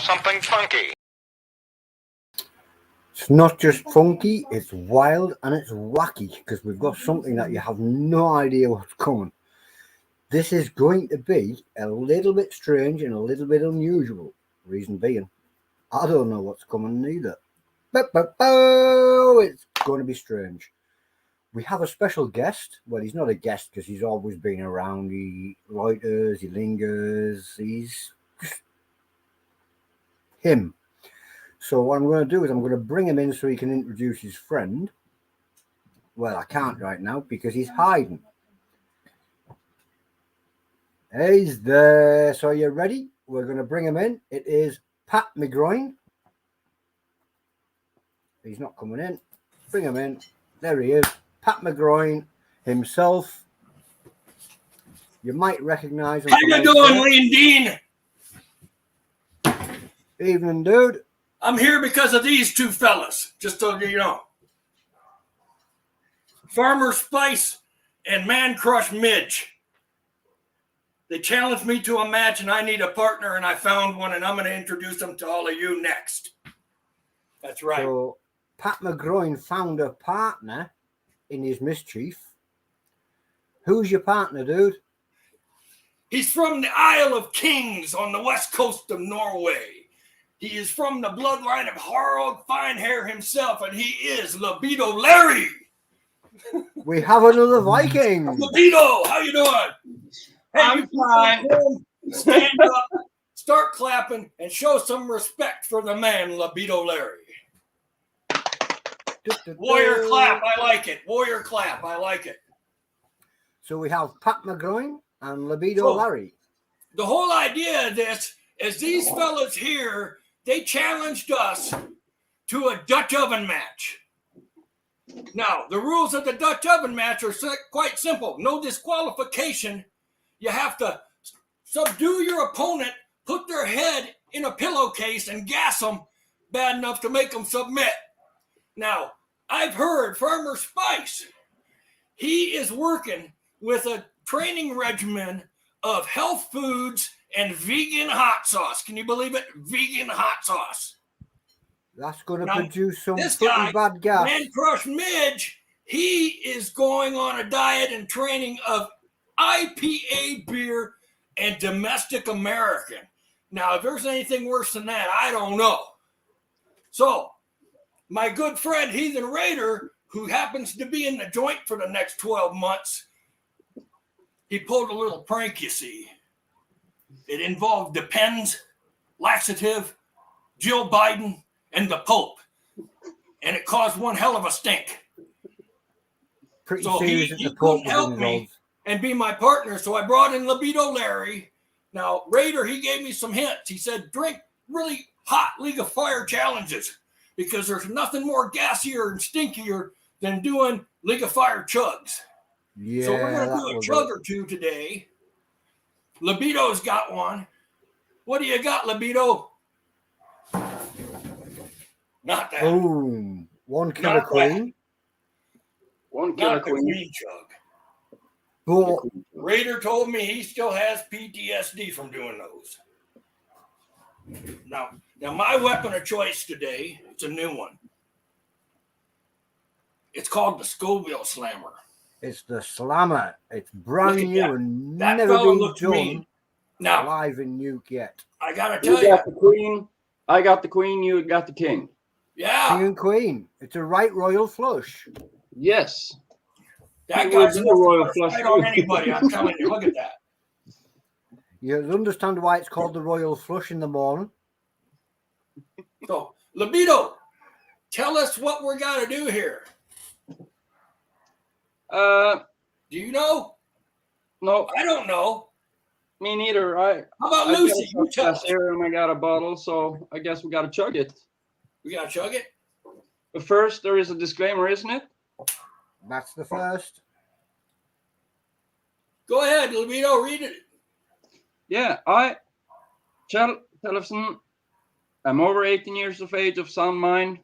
something funky. It's not just funky, it's wild and it's wacky because we've got something that you have no idea what's coming. This is going to be a little bit strange and a little bit unusual. Reason being, I don't know what's coming either. It's going to be strange. We have a special guest. Well, he's not a guest because he's always been around. He loiters, he lingers, he's just him. So what I'm going to do is I'm going to bring him in so he can introduce his friend. Well, I can't right now because he's hiding. He's there. So are you ready? We're going to bring him in. It is Pat McGroin. He's not coming in. Bring him in. There he is. Pat McGroin himself. You might recognize him. How you doing, Lee and Dean? Evening, dude. I'm here because of these two fellas, just so you know. Farmer Spice and Man Crush Midge. They challenged me to a match, and I need a partner, and I found one, and I'm going to introduce them to all of you next. That's right. So, Pat McGroin found a partner in his mischief. Who's your partner, dude? He's from the Isle of Kings on the west coast of Norway. He is from the bloodline of Harald Finehair himself, and he is Libido Larry. We have another Viking. Libido, how you doing? Hey, I'm fine. Stand up, start clapping, and show some respect for the man, Libido Larry. Warrior clap, I like it. Warrior clap, I like it. So we have Pat McGroin and Libido Larry. The whole idea of this is these fellas here, they challenged us to a Dutch oven match. Now, the rules of the Dutch oven match are quite simple. No disqualification. You have to subdue your opponent, put their head in a pillowcase, and gas them bad enough to make them submit. Now, I've heard Farmer Spice, he is working with a training regimen of health foods and vegan hot sauce. Can you believe it? Vegan hot sauce. That's going to produce some this pretty guy, bad gas. Man Crush Midge, he is going on a diet and training of IPA beer and domestic American. Now, if there's anything worse than that, I don't know. So, my good friend Heathen Raider, who happens to be in the joint for the next 12 months, he pulled a little prank, you see. It involved Depends, Laxative, Jill Biden, and the Pope. And it caused one hell of a stink. Pretty so serious he that the Pope couldn't help was me involved. and be my partner. So I brought in Libido Larry. Now, Raider, he gave me some hints. He said, drink really hot League of Fire challenges because there's nothing more gassier and stinkier than doing League of Fire chugs. Yeah, so we're going to do a chug or two today. Libido's got one. What do you got, Libido? Not that. Boom. One killer queen. One killer Not the queen. green chug. But Raider told me he still has PTSD from doing those. Now my weapon of choice today, it's a new one. It's called the Scoville Slammer. it's the Slammer. It's brand new that. and That never fella been looks done mean. Now, live in Nuke yet. I got to You tell you. got the queen. I got the queen. You got the king. Yeah. King and Queen. It's a right royal flush. Yes. That He guy's would do a royal flush fight on too. anybody. I'm telling you. Look at that. You understand why it's called the royal flush in the morning. So, Libido, tell us what we're got to do here. Do you know? No, I don't know. me neither. How about I Lucy? You got a tell glass us. here and I got a bottle, so I guess we got to chug it. We got to chug it? But first, there is a disclaimer, isn't it? That's the first. Go ahead, Libido, read it. Yeah, I, Kjell Tellefsen, am over 18 years of age, of sound mind,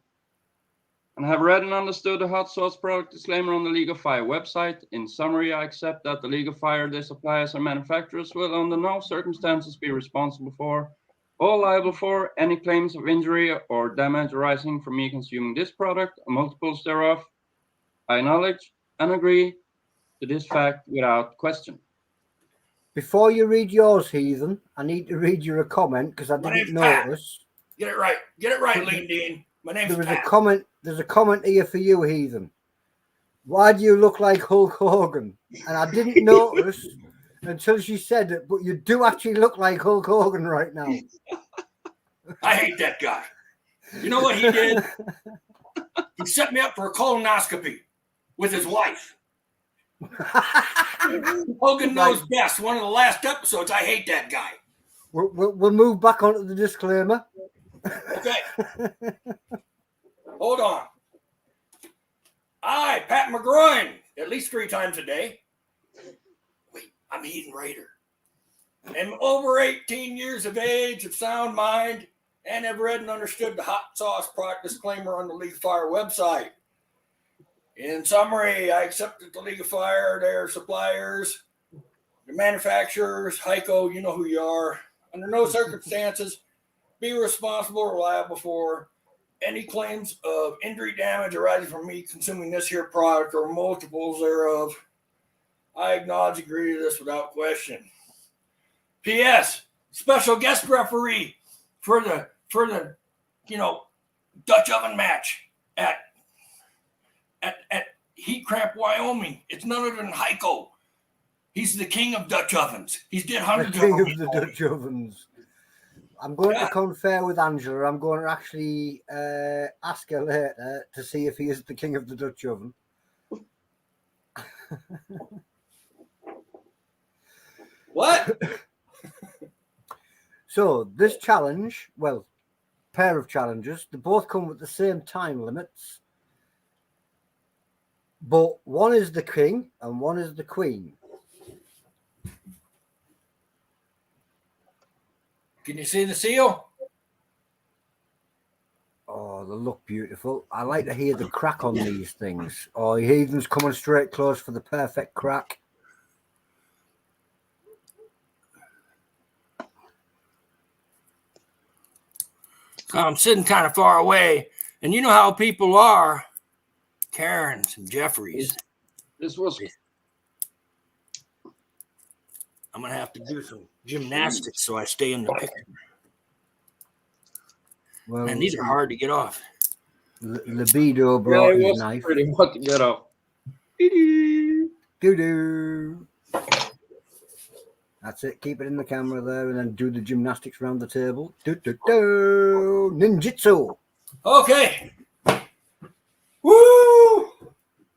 and have read and understood the hot sauce product disclaimer on the League of Fire website. In summary, I accept that the League of Fire, their suppliers and manufacturers will under no circumstances be responsible for all liable for any claims of injury or damage arising from me consuming this product or multiples thereof. I acknowledge and agree to this fact without question. Before you read yours, Heathen, I need to read you a comment because I My didn't name's Pat. notice. Get it right. Get it right, Lean Dean. My name's There was a Pat. comment. There's a comment here for you, Heathen. Why do you look like Hulk Hogan? And I didn't notice until she said it, but you do actually look like Hulk Hogan right now. I hate that guy. You know what he did? He set me up for a colonoscopy with his wife. Hogan knows best. One of the last episodes. I hate that guy. We'll move back onto the disclaimer. Okay. Hold on. I, Pat McGroin, at least 3 times a day. Wait, I'm Heathen Raider. Am over 18 years of age, of sound mind, and have read and understood the hot sauce product disclaimer on the League of Fire website. In summary, I accept that the League of Fire, their suppliers, the manufacturers, Heiko, you know who you are, under no circumstances be responsible or liable for any claims of injury damage arising from me consuming this here product or multiples thereof. I acknowledge and agree to this without question. P.S. Special guest referee for the Dutch oven match at Heat Cramp, Wyoming. It's none other than Heiko. He's the king of Dutch ovens. He's did hundreds The king of of the Dutch ovens. I'm going to confer with Angela. I'm going to actually ask her later to see if he is the king of the Dutch oven. What? So this challenge, well, pair of challenges, they both come with the same time limits, but one is the king and one is the queen. Can you see the seal? Oh, they look beautiful. I like to hear the crack on these things. Oh, Heathen's coming straight close for the perfect crack. I'm sitting kind of far away, and you know how people are, Karens and Jeffries. This was. I'm gonna have to do some gymnastics so I stay in the picture. Well, And these are hard to get off. Libido brought his knife. Pretty hard to get off. Doo-doo. That's it. Keep it in the camera there and then do the gymnastics around the table. Do-do-do. Ninjutsu. Okay. Woo!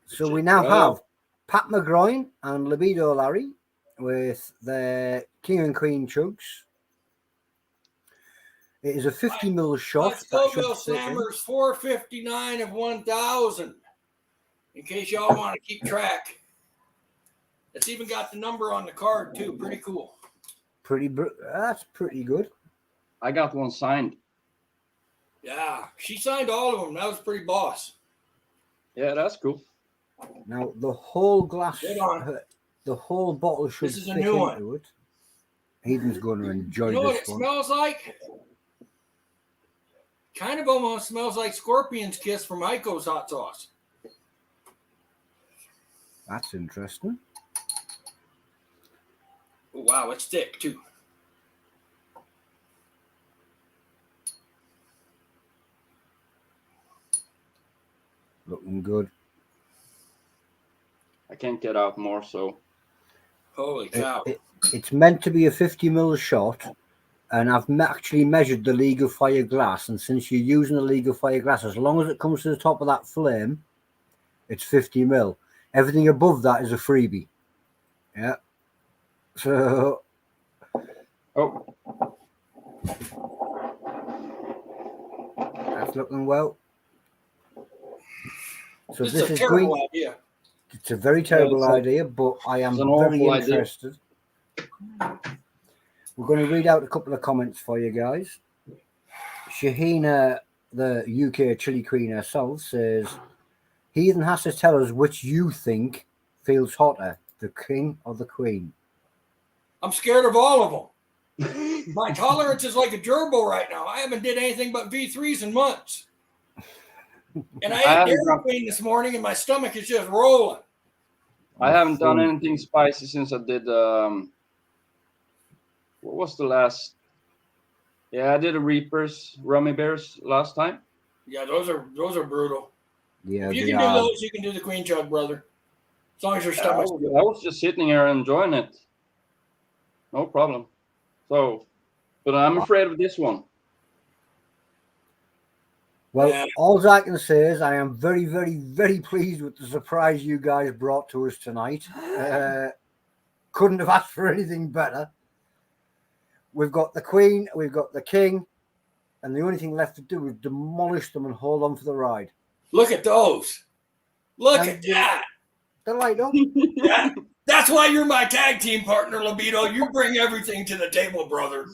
So we now have Pat McGroin and Libido Larry with their King and Queen chugs. It is a 50ml shot. Scoville Slammers 459 of 1,000. In case y'all want to keep track. It's even got the number on the card too. Pretty cool. That's pretty good. I got one signed. Yeah, she signed all of them. That was pretty boss. Yeah, that's cool. Now the whole glass, Get on. the whole bottle should This is a fit new into one. it. Hayden's going to enjoy You know what this it one. smells like? Kind of almost smells like Scorpion's Kiss from Heiko's hot sauce. That's interesting. Oh, wow, it's thick too. Looking good. I can't get out more, so. Holy cow. It's meant to be a 50ml shot, and I've actually measured the League of Fire glass, and since you're using a League of Fire glass, as long as it comes to the top of that flame, it's 50ml. Everything above that is a freebie. Yeah. So... Oh. That's looking well. So This this is a is terrible going... idea. It's a very terrible it's like- idea, but I am it's an very awful idea. interested. We're going to read out a couple of comments for you guys. Shahina, the UK chili queen herself, says, Heathen has to tell us which you think feels hotter, the king or the queen. I'm scared of all of them. My tolerance is like a gerbil right now. I haven't did anything but V3s in months. And I ate haven't Dairy done- Queen this morning, and my stomach is just rolling. I haven't done anything spicy since I did. What was the last? Yeah, I did a Reapers Rummy Bears last time. Yeah, those are brutal. Yeah, If you they can do are. those, you can do the Queen Chug, brother. As long as your I stomach's was, good. I was just sitting here enjoying it. No problem. So, but I'm afraid of this one. Well, Yeah. all I can say is I am very, very, very pleased with the surprise you guys brought to us tonight. Couldn't have asked for anything better. We've got the Queen, we've got the King, and the only thing left to do is demolish them and hold on for the ride. Look at those. Look And at that. they're light up. That's why you're my tag team partner, Libido. You bring everything to the table, brother.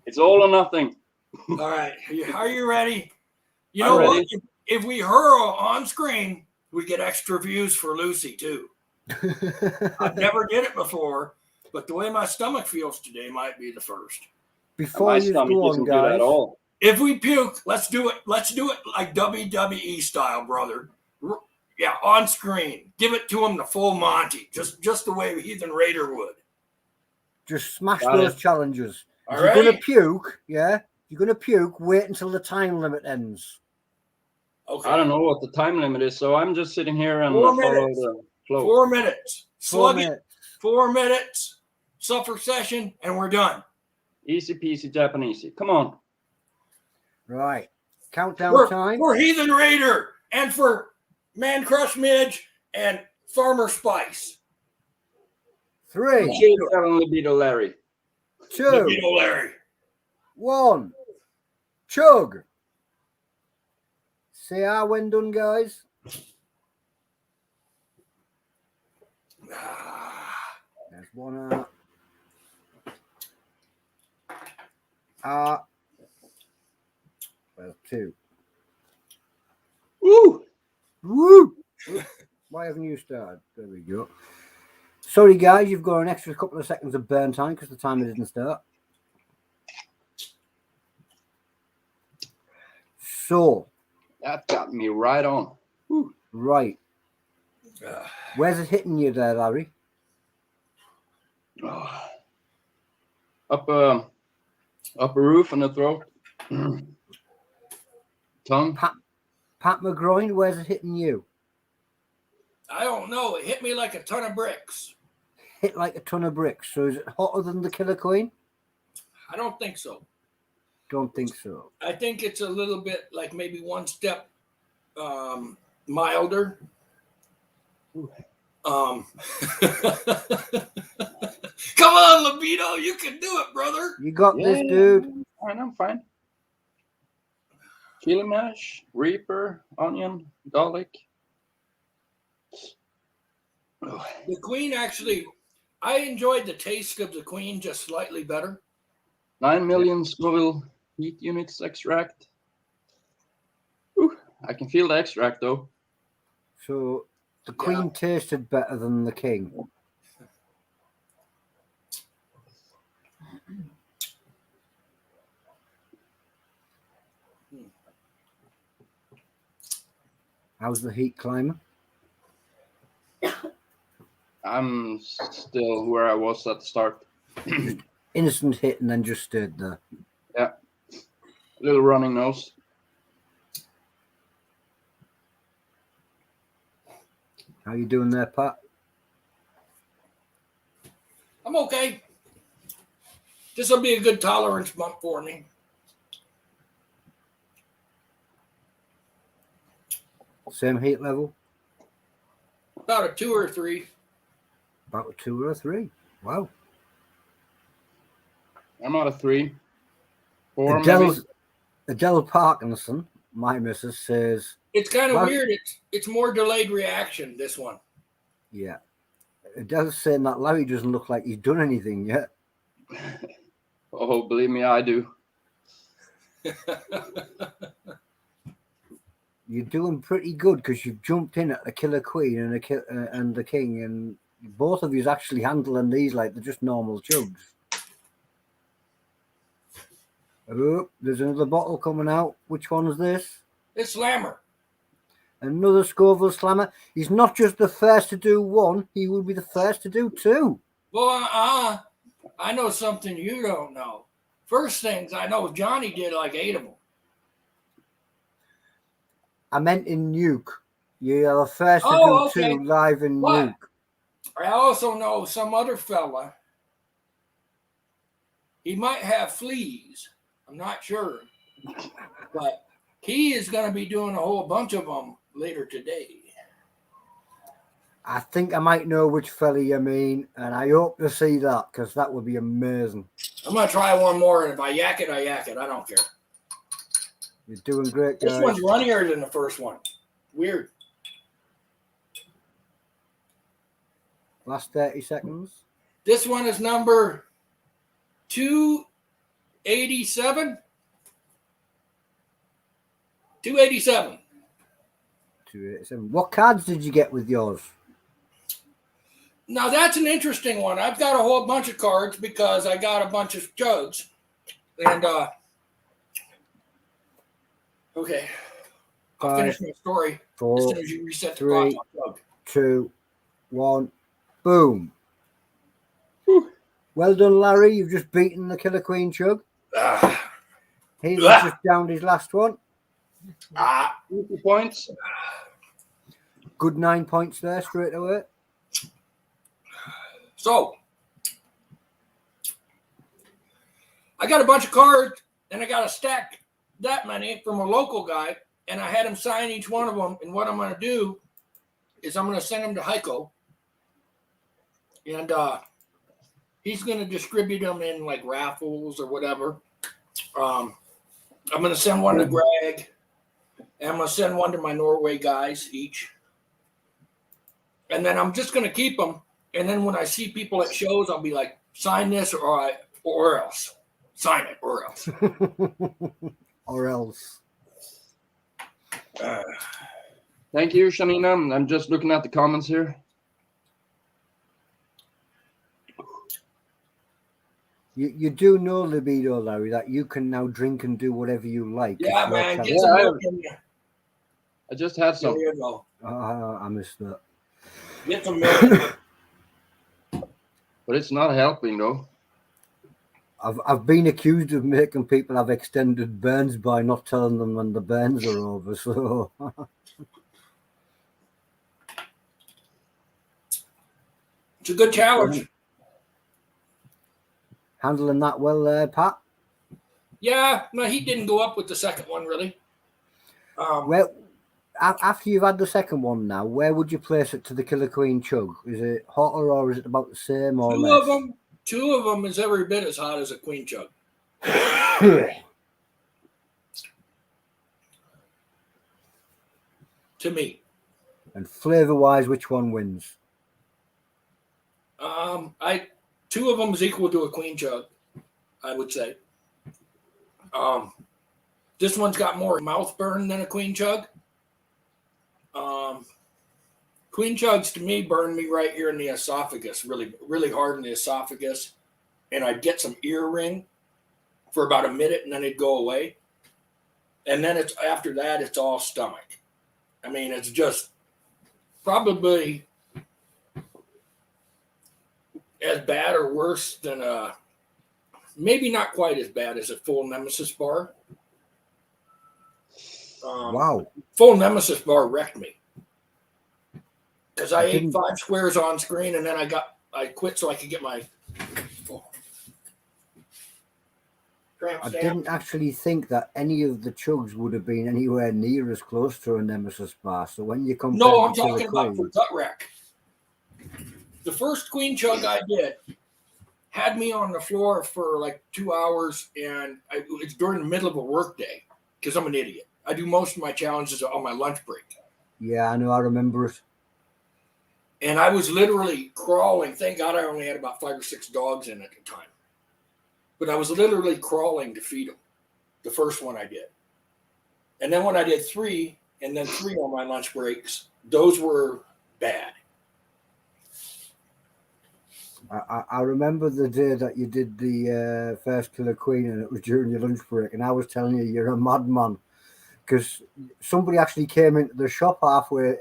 It's all or nothing. All right. Are you ready? You I'm know ready. what? If we hurl on screen, we get extra views for Lucy, too. I've never did it before, but the way my stomach feels today might be the first. Before My you stomach go on, isn't good at guys, all. If we puke, let's do it. Let's do it like WWE style, brother. Yeah, on screen. Give it to him the full Monty, just the way Heathen Raider would. just smash Got those it. challenges. If All you're going to right. puke, yeah, you're going to puke, wait until the time limit ends. Okay. I don't know what the time limit is, so I'm just sitting here and 4 follow minutes. the flow. 4 minutes. 4 Slug it. minutes. 4 minutes. Suffer session, and we're done. Easy peasy Japanese. Come on. Right. Countdown time. For Heathen Raider and for Man Crush Midge and Farmer Spice. 3, Chill, tell Libido Larry. 2, Libido Larry. 1. Chug. Say ah when done, guys. There's one There's 2. Woo! Woo! Why haven't you started? There we go. Sorry, guys, you've got an extra couple of seconds of burn time because the timer didn't start. So, That got me right on. Woo. right. Where's it hitting you there, Larry? Oh. Up a roof and the throat. Tongue. Pat McGroin, where's it hitting you? I don't know. It hit me like a ton of bricks. Hit like a ton of bricks. So is it hotter than the Killer Queen? I don't think so. Don't think so. I think it's a little bit like maybe one step milder. Come on, Libido, you can do it, brother. You got this, dude. Fine, I'm fine. Chili mash, Reaper, onion, garlic. Oh. The Queen actually, I enjoyed the taste of the Queen just slightly better. 9 million Scoville heat units extract. Ooh, I can feel the extract though. So the Queen tasted better than the King. How's the heat climbing? I'm still where I was at the start. Innocent hit and then just stayed there. Yeah. A little running nose. How you doing there, Pat? I'm okay. This will be a good tolerance month for me. Same heat level? About a 2 or 3. About a 2 or a 3. Wow. I'm at a 3. 4 maybe. Adele Parkinson, my missus, says, It's kind of Well- weird. It's more delayed reaction, this one. yeah. Adele's saying that Larry doesn't look like he's done anything yet. Oh, believe me, I do. You're doing pretty good because you've jumped in at the Killer Queen and the King, and both of you's actually handling these like they're just normal chugs. Oh, there's another bottle coming out. Which one is this? It's Slammer. Another Scoville Slammer. He's not just the first to do one, he will be the first to do two. Well, I know something you don't know. First things I know, Johnny did like 8 of them. I meant in Nuke. You're the first to Oh, do okay. two live in But Nuke. I also know some other fella. He might have fleas. I'm not sure. But he is going to be doing a whole bunch of them later today. I think I might know which fella you mean, and I hope to see that because that would be amazing. I'm going to try one more, and if I yak it, I yak it. I don't care. You're doing great, guys. This one's runnier than the first one. Weird. Last 30 seconds. This one is number 287. 287. 287. What cards did you get with yours? Now, that's an interesting one. I've got a whole bunch of cards because I got a bunch of chugs. And, okay. I'll finish my story 4, as soon as you reset the 3, clock on chug. 2, 1. Boom. Whew. Well done, Larry. You've just beaten the Killer Queen Chug. He's just downed his last one. 50 points. Good 9 points there straight away. So, I got a bunch of cards, and I got a stack that many from a local guy, and I had him sign each one of them. And what I'm going to do is I'm going to send them to Heiko, and he's going to distribute them in like raffles or whatever. I'm going to send one to Greg, and I'm going to send one to my Norway guys each. And then I'm just going to keep them. And then when I see people at shows, I'll be like, sign this or else. Sign it or else. Or else. Thank you, Shanina. I'm just looking at the comments here. You do know, Libido, Larry, that you can now drink and do whatever you like. Yeah, man. Get Yeah, some milk in you. I just had some. There you go. I missed that. Get some milk. But it's not helping, though. I've been accused of making people have extended burns by not telling them when the burns are over. So It's a good challenge. Handling that well there, Pat. Yeah, no, he didn't go up with the second one, really. Well, after you've had the second one now, where would you place it to the Killer Queen Chug? Is it hotter or is it about the same or less? Two of them is every bit as hot as a Queen Chug. To me. And flavor-wise, which one wins? Two of them is equal to a Queen Chug, I would say. This one's got more mouth burn than a Queen Chug. Queen Chugs to me burn me right here in the esophagus, really, really hard in the esophagus, and I'd get some ear ring for about a minute, and then it'd go away. And then it's after that, it's all stomach. I mean, it's just probably as bad or worse than maybe not quite as bad as a full Nemesis bar. Wow. Full Nemesis bar wrecked me. Because I ate 5 squares on screen and then I quit so I could get my tramp I stamp. didn't actually think that any of the chugs would have been anywhere near as close to a Nemesis bar. So when you compare No, I'm to Killer talking about for Queen, gut wreck. The first Queen Chug I did had me on the floor for like 2 hours, and it's during the middle of a work day because I'm an idiot. I do most of my challenges on my lunch break. yeah, I know, I remember it. And I was literally crawling. Thank God I only had about 5 or 6 dogs in at the time. But I was literally crawling to feed them. The first one I did. And then when I did 3, and then 3 on my lunch breaks, those were bad. I remember the day that you did the first Killer Queen, and it was during your lunch break, and I was telling you you're a madman because somebody actually came into the shop halfway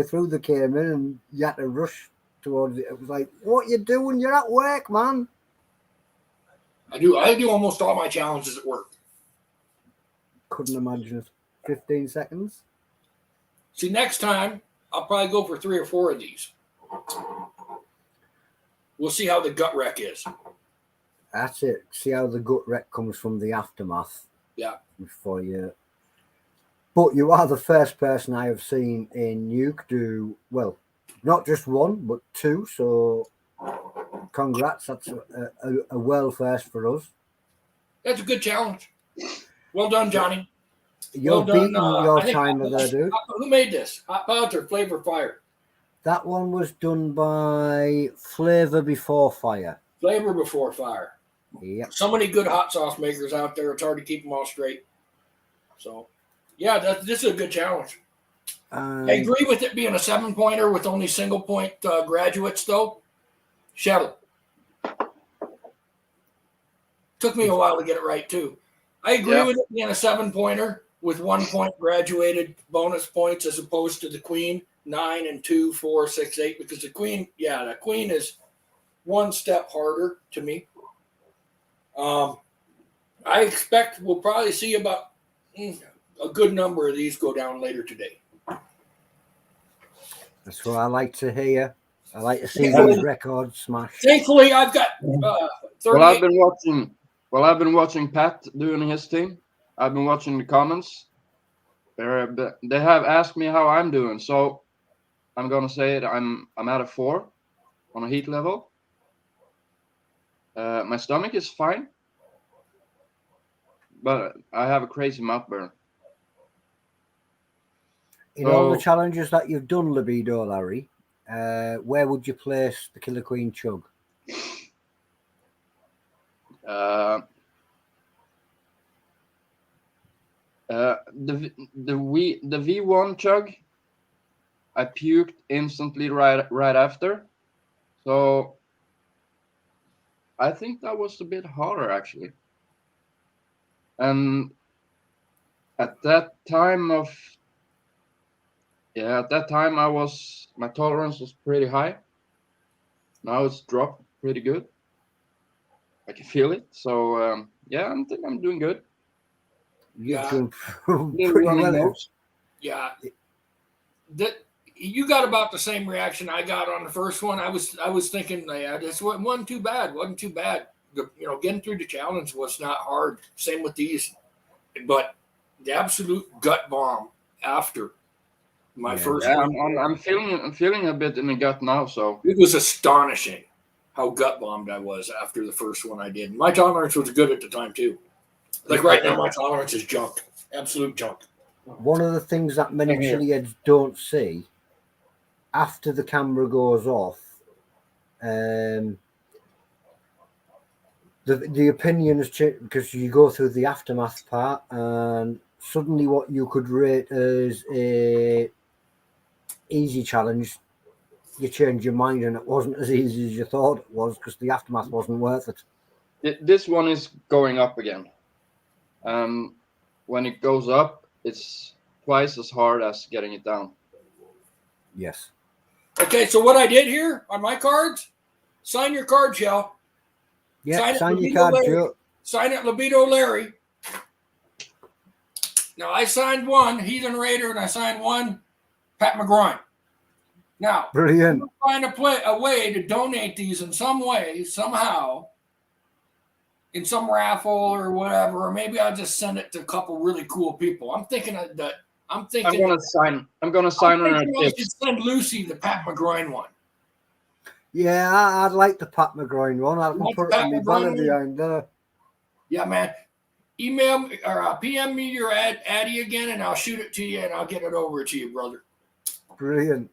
through they came in, and you had to rush towards it. It was like, what you doing? You're at work, man. I do almost all my challenges at work. Couldn't imagine it. 15 seconds. See, next time I'll probably go for 3 or 4 of these. We'll see how the gut wreck is. That's it. See how the gut wreck comes from the aftermath. Yeah. Before you. But you are the first person I have seen in Nuke do, well, not just 1, but 2. So congrats. That's a well first for us. That's a good challenge. Well done, Johnny. You're well done, beating your I think timer there, dude. Who made this? Hot Pods or Flavor Fire? That one was done by Flavor Before Fire. Flavor Before Fire. Yep. So many good hot sauce makers out there. It's hard to keep them all straight. So, yeah, this is a good challenge. I agree with it being a 7-pointer with only single-point graduates, though. Shuttle. Took me a while to get it right, too. I agree with it being a 7-pointer with 1-point graduated bonus points as opposed to the Queen, 9 and 2, 4, 6, 8, because the Queen is one step harder to me. I expect we'll probably see about a good number of these go down later today. That's what I like to hear. I like to see these records smashed. Thankfully, I've got 30. Well, I've been watching Pat doing his thing. I've been watching the comments. They have asked me how I'm doing, so I'm gonna say it. I'm at a 4 on a heat level. My stomach is fine, but I have a crazy mouth burn. In all the challenges that you've done, Libido, Larry, where would you place the Killer Queen Chug? The V1 chug, I puked instantly right after, so I think that was a bit harder actually. And at that time my tolerance was pretty high. Now it's dropped pretty good. I can feel it. So I think I'm doing good. You're doing pretty well. Yeah. You got about the same reaction I got on the first one. I was thinking, this wasn't too bad. Wasn't too bad. Getting through the challenge was not hard. Same with these, but the absolute gut bomb after my first one. I'm feeling a bit in the gut now. So it was astonishing how gut bombed I was after the first one I did. My tolerance was good at the time too. Like right now, my tolerance is junk, absolute junk. One of the things that many Chilli-heads don't see after the camera goes off, the opinion has changed because you go through the aftermath part, and suddenly what you could rate as a easy challenge, you change your mind, and it wasn't as easy as you thought it was because the aftermath wasn't worth it. This one is going up again. When it goes up, it's twice as hard as getting it down. Yes. Okay, so what I did here on my cards, sign your card, Shell. Yeah, sign your card, Joe. Sign it, Libido Larry. Now, I signed one, Heathen Raider, and I signed one, Pat McGroin. Now, brilliant. I'm trying to a way to donate these in some way, somehow, in some raffle or whatever, or maybe I'll just send it to a couple really cool people. I'm thinking I'm gonna sign on a I should send Lucy the Pat McGroin one. Yeah, I'd like the Pat McGroin one. I can put it in the banner behind there. Yeah, man. Email me or PM me your Addy again, and I'll shoot it to you, and I'll get it over to you, brother. Brilliant.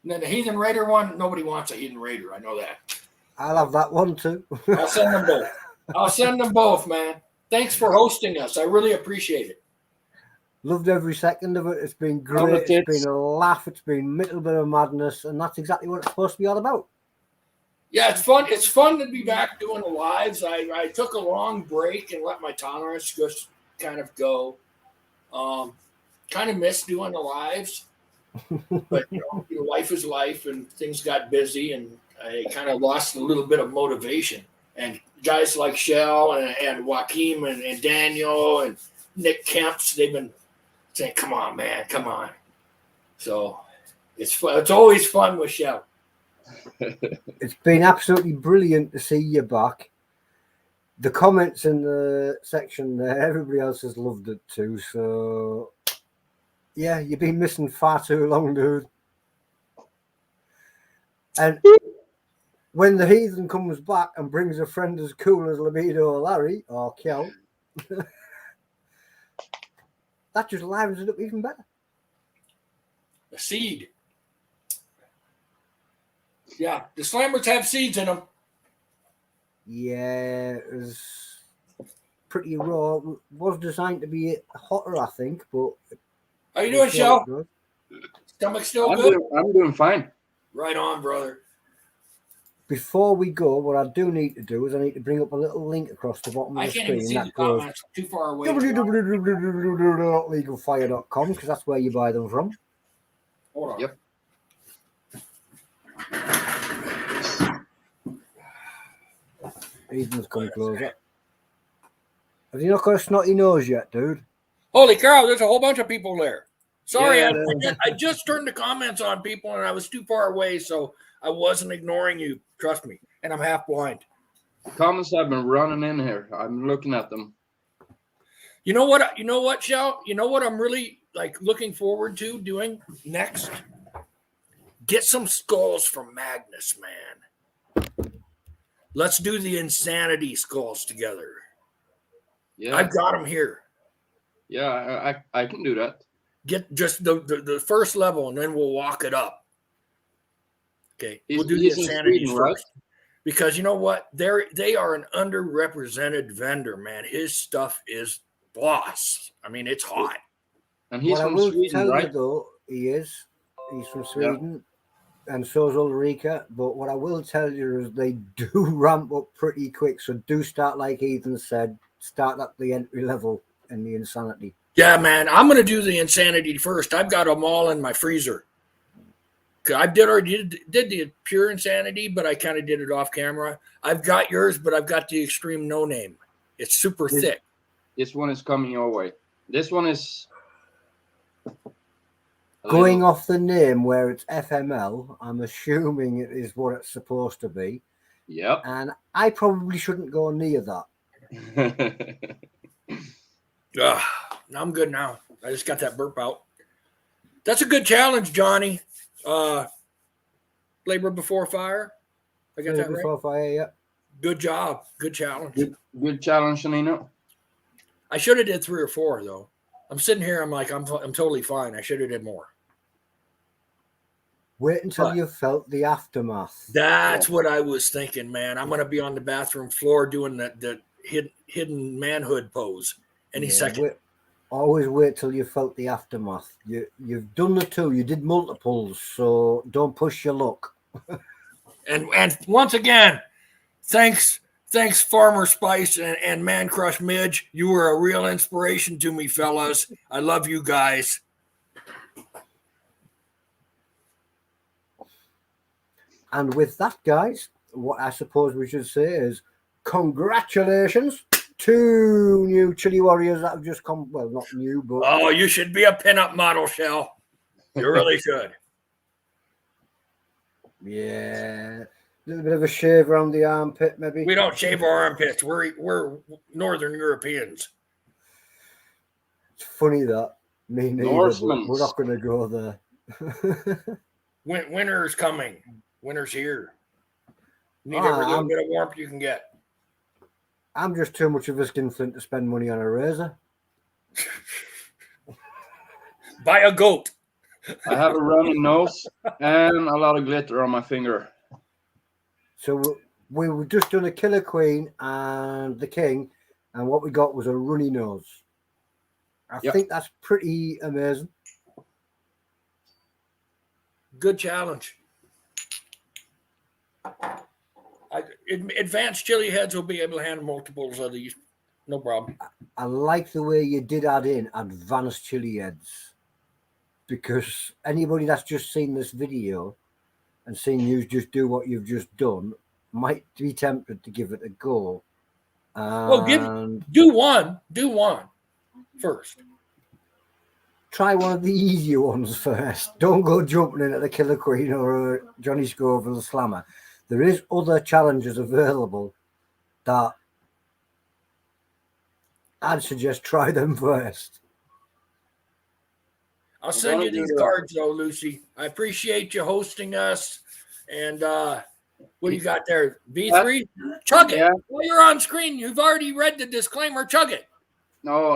And then the Heathen Raider one, nobody wants a Heathen Raider. I know that. I'll have that one too. I'll send them both. Man. Thanks for hosting us. I really appreciate it. Loved every second of it. It's been All the great. It's tits. been a laugh. It's been a little bit of madness, and that's exactly what it's supposed to be all about. Yeah, it's fun. It's fun to be back doing the lives. I took a long break and let my tolerance just kind of go. Kind of miss doing the lives, but life is life, and things got busy, and I kind of lost a little bit of motivation. And guys like Shell and Joaquin and Daniel and Nick Kemps, they've been saying, "Come on, man, come on." So it's fun. It's always fun with Shell. It's been absolutely brilliant to see you back. The comments in the section there, everybody else has loved it too. So, yeah, you've been missing far too long, dude. And when the heathen comes back and brings a friend as cool as Libido or Larry or Kel, that just livens it up even better. The seed. Yeah, the Slammers have seeds in them. Yeah, it was pretty raw. It was designed to be hotter, I think, but How you doing, Shell? good. Stomach still good? I'm doing fine. Right on, brother. Before we go, what I do need to do is I need to bring up a little link across the bottom of I the can't screen even see the that goes comments. Too far away. www.legalfire.com because that's where you buy them from. Hold on. Yep. Ethan's come closer. Have you not got a snotty nose yet, dude? Holy cow, there's a whole bunch of people there. Sorry, Yeah. I just turned the comments on people and I was too far away, so I wasn't ignoring you. Trust me. And I'm half blind. Comments have been running in here. I'm looking at them. You know what, Shell? You know what I'm really looking forward to doing next? Get some skulls from Magnus, man. Let's do the insanity skulls together. Yeah. I've got them here. Yeah, I can do that. Get just the first level, and then we'll walk it up. Okay, we'll do the He's in insanity Sweden, first, because you know what? They are an underrepresented vendor, man. His stuff is boss. I mean, it's hot. And he's what I from will Sweden, tell right? you though, he's from Sweden, and so is Ulrika. But what I will tell you is they do ramp up pretty quick. So do start, like Ethan said, start at the entry level in the insanity. Yeah, man. I'm gonna do the insanity first. I've got them all in my freezer. I already did the pure insanity, but I kind of did it off camera. I've got yours, but I've got the extreme no name. It's super thick. This one is coming your way. This one is Going off the name where it's FML, I'm assuming it is what it's supposed to be. Yep. And I probably shouldn't go near that. I'm good now. I just got that burp out. That's a good challenge, Johnny. Labor before fire. I got that Before right. fire, yeah. Good job. Good challenge. Good challenge, Nino. I should have did 3 or 4 though. I'm sitting here. I'm like, I'm totally fine. I should have did more. Wait until you felt the aftermath. That's what I was thinking, man. I'm gonna be on the bathroom floor doing the hidden manhood pose any second. Always wait till you felt the aftermath. You've done the 2. You did multiples, so don't push your luck. And once again, thanks Farmer Spice and Man Crush Midge. You were a real inspiration to me, fellas. I love you guys. And with that, guys, what I suppose we should say is congratulations. 2 new Chili Warriors that have just come. Well, not new, but Oh, you should be a pinup model, Shell. You really should. Yeah, a little bit of a shave around the armpit, maybe. We don't shave our armpits. We're Northern Europeans. It's funny that me neither, but we're not going to go there. Winter's coming. Winter's here. You need every little bit of warmth you can get. I'm just too much of a skinflint to spend money on a razor. Buy a goat. I have a running nose and a lot of glitter on my finger. So we were just done a Killer Queen and the King, and what we got was a runny nose. I Yep. think that's pretty amazing. Good challenge. Advanced Chilli-heads will be able to handle multiples of these. No problem. I like the way you did add in advanced Chilli-heads, because anybody that's just seen this video and seen you just do what you've just done might be tempted to give it a go. Well, And do one first. try one of the easier ones first. Don't go jumping in at the Killer Queen or Johnny Scoville Slammer. There is other challenges available that I'd suggest try them first. I'll send you these cards, though, Lucy. I appreciate you hosting us. And what do you got there? V3? Chug it. Yeah. Well, you're on screen. You've already read the disclaimer. Chug it. No.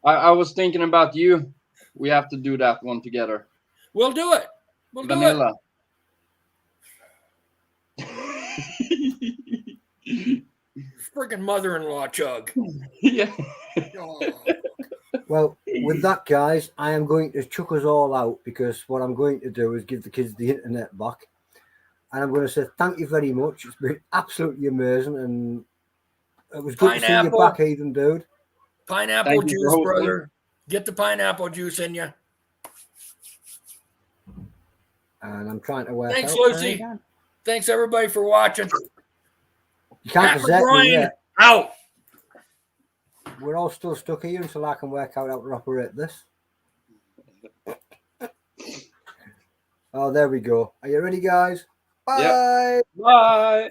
I was thinking about you. We have to do that one together. We'll do it. We'll Vanilla. Freaking mother-in-law chug. Yeah. Oh. Well, with that, guys, I am going to chuck us all out, because what I'm going to do is give the kids the internet back. And I'm going to say thank you very much. It's been absolutely amazing. And it was good to see you back, Ethan, dude. Pineapple juice, brother. Get the pineapple juice in you. And I'm trying to work Thanks, out. Lucy. Thanks, everybody, for watching. You can't reset me yet. Out. We're all still stuck here until I can work out how to operate this. Oh, there we go. Are you ready, guys? Bye. Yep. Bye.